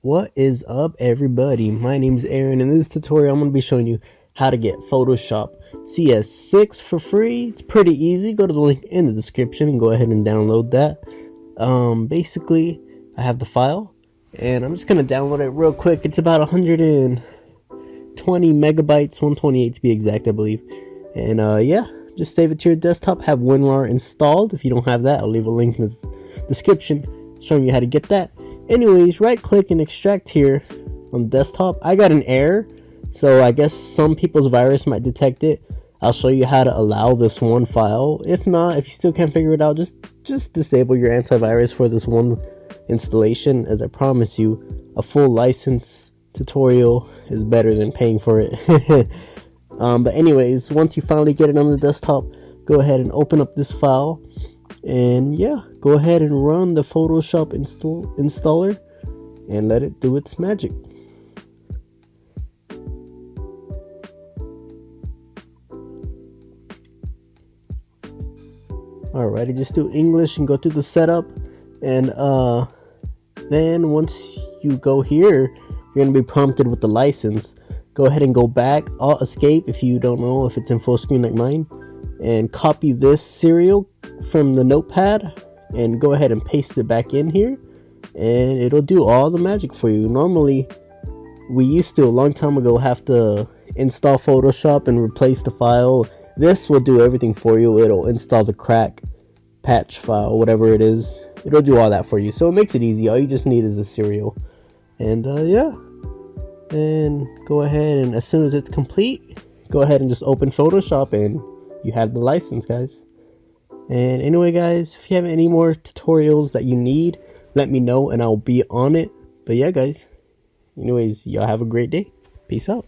What is up, everybody? My name is Aaron. In this tutorial I'm going to be showing you how to get Photoshop CS6 for free. It's pretty easy. Go to the link in the description and go ahead and download that. Basically I have the file and I'm just going to download it real quick. It's about 120 megabytes, 128 to be exact, I believe. And yeah, just save it to your desktop. Have WinRAR installed. If you don't have that, I'll leave a link in the description showing you how to get that. Anyways, right click and extract here on the desktop. I got an error, so I guess some people's virus might detect it. I'll show you how to allow this one file. If not, if you still can't figure it out, just disable your antivirus for this one installation, as I promise you a full license tutorial is better than paying for it. But anyways, once you finally get it on the desktop, go ahead and open up this file. And yeah, go ahead and run the Photoshop installer and let it do its magic. Alrighty, just do English and go through the setup, and then once you go here, you're gonna be prompted with the license. Go ahead and go back, Alt Escape if you don't know if it's in full screen like mine, and copy this serial from the notepad and go ahead and paste it back in here, and it'll do all the magic for you. Normally we used to, a long time ago, have to install Photoshop and replace the file. This will do everything for you. It'll install the crack patch file, whatever it is. It'll do all that for you, so it makes it easy. All you just need is a serial. And yeah, and go ahead, and as soon as it's complete, go ahead and just open Photoshop and you have the license, guys. And anyway, guys, if you have any more tutorials that you need, let me know and I'll be on it. But yeah, guys, anyways, y'all have a great day. Peace out.